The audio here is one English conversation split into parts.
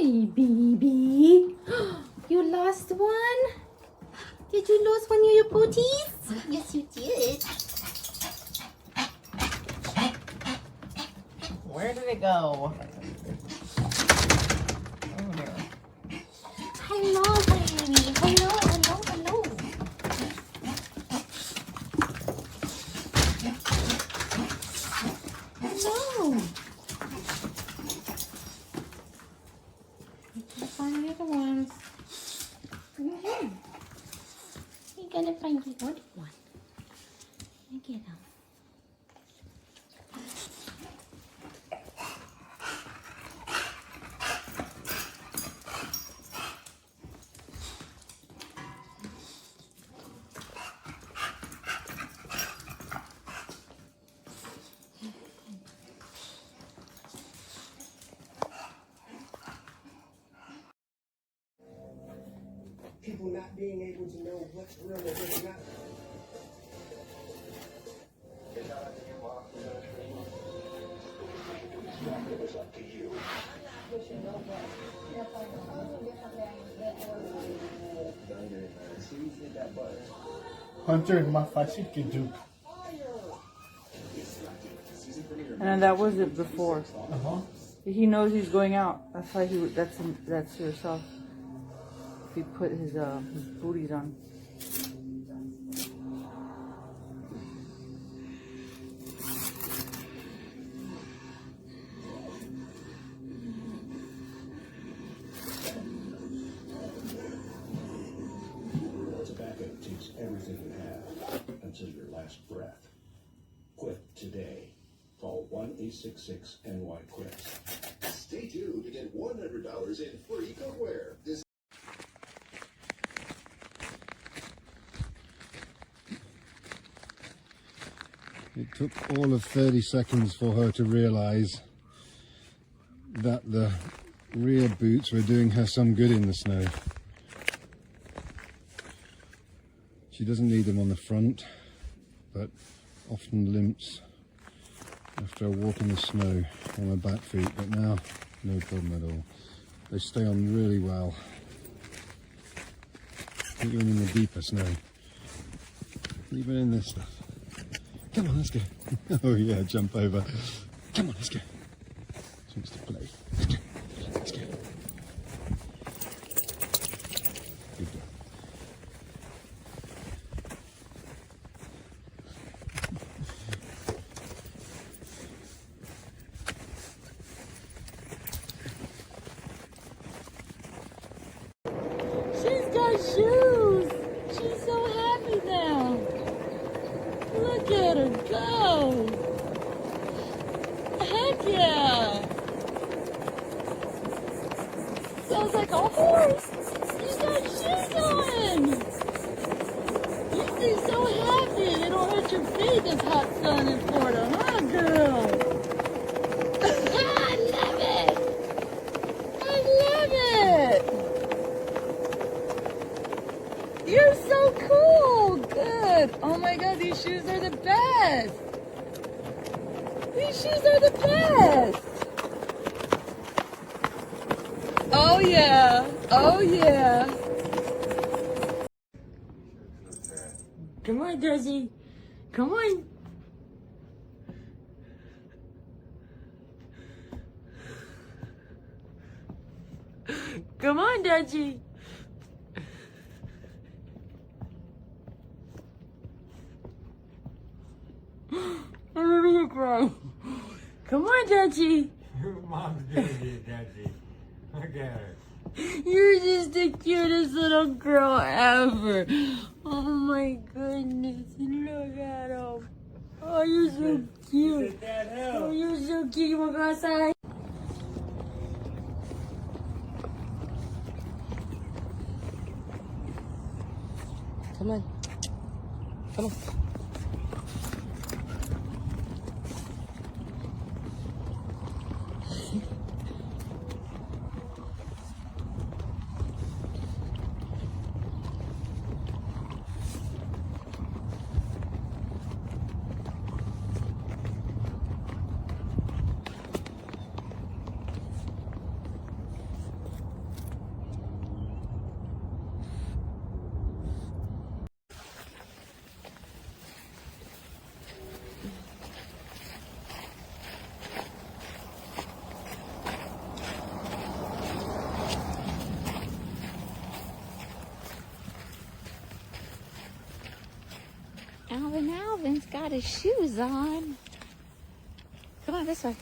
Hey, baby. You lost one? Did you lose one of your booties? Yes, you did. Where did it go? Oh, there. Hello, baby. Hello, hello, hello. Hello. Let's find the other ones. Mm-hmm. You're gonna find the other one. Look at them. People not being able to know what's real and what's not. It was up to you. Hunter ma fácil que Duke. And that was it before. Uh-huh. He knows he's going out. That's why that's yourself. If he put his booties on. Tobacco takes everything you have until your last breath. Quit today. Call 1-866-NY-QUIT. Stay tuned to get $100 in free cookware. It took all of 30 seconds for her to realize that the rear boots were doing her some good in the snow. She doesn't need them on the front, but often limps after a walk in the snow on her back feet, but now no problem at all. They stay on really well, even in the deeper snow, even in this stuff. Come on, let's go. Oh yeah, jump over. Come on, let's go. She wants to play. Let's go. Let's go. Good girl. She's got shoes. She's so happy now. Look at her go. Heck yeah. Sounds like a horse. You got shoes on. You seem so happy. It don't hurt your feet this hot sun in Florida, huh, girl? I love it. I love it. You're so cool. Good. Oh my God, these shoes are the best. These shoes are the best. Oh yeah. Oh yeah. Come on, Desi. Come on. Come on, Desi. I'm gonna cry. Come on, Dutchie. Your mom's doing it, Dutchie. Look at her. You're just the cutest little girl ever. Oh my goodness. Look at him. Oh, you're so cute. Oh, you're so cute. You wanna go outside? Come on. Come on. and Alvin's got his shoes on. Come on, this way.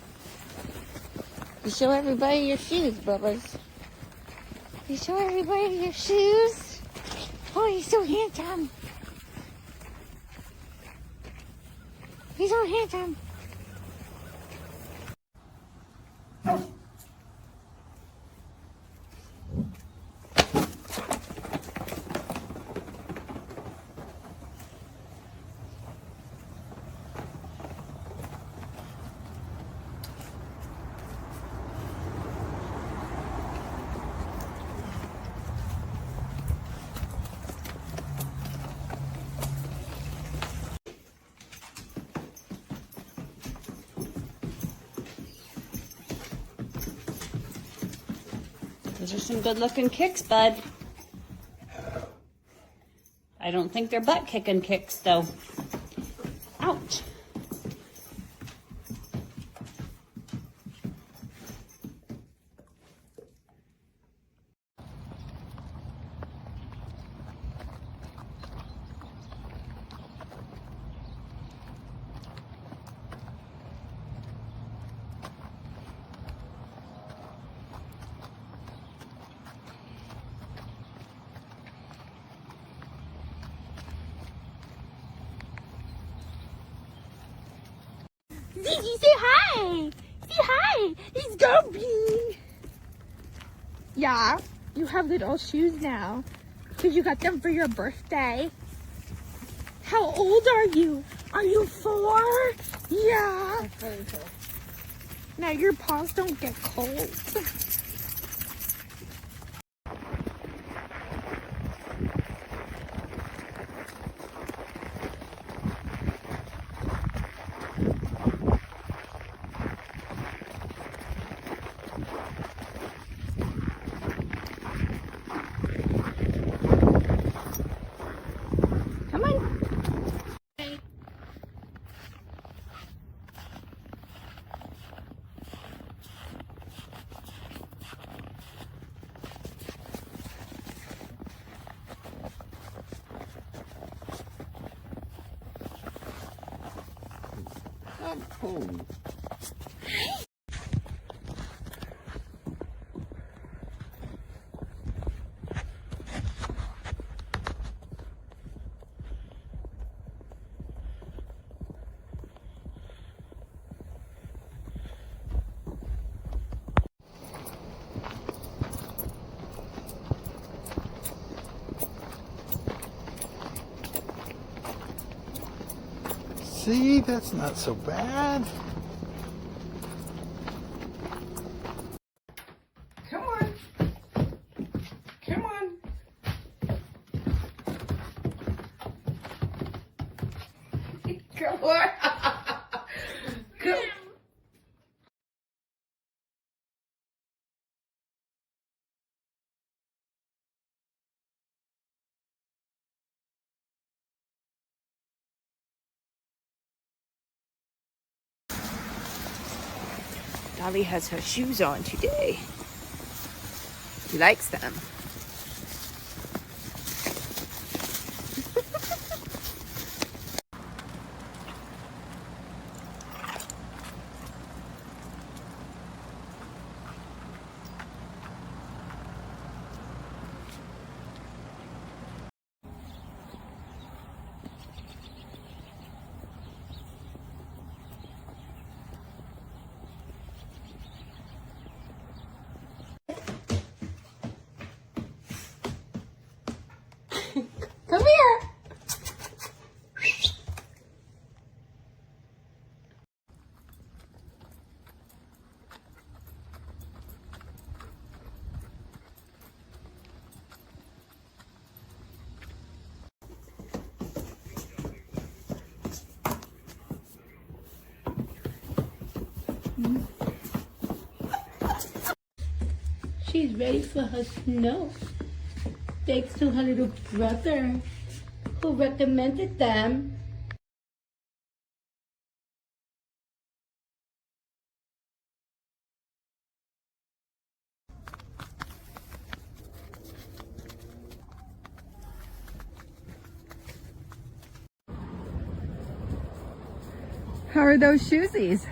You show everybody your shoes, Bubba's. You show everybody your shoes. Oh, he's so handsome. He's so handsome. Those are some good looking kicks, bud. I don't think they're butt kicking kicks though. Ouch. Gigi, say hi! Say hi! It's Garbie! Yeah, you have little shoes now. Because you got them for your birthday. How old are you? Are you 4? Yeah. Now your paws don't get cold. Come on. Come home. See, that's not so bad. Come on. Come on. Come on. Come. Dolly has her shoes on today. She likes them. Come here. She's ready for her snow. Thanks to her little brother who recommended them. How are those shoesies?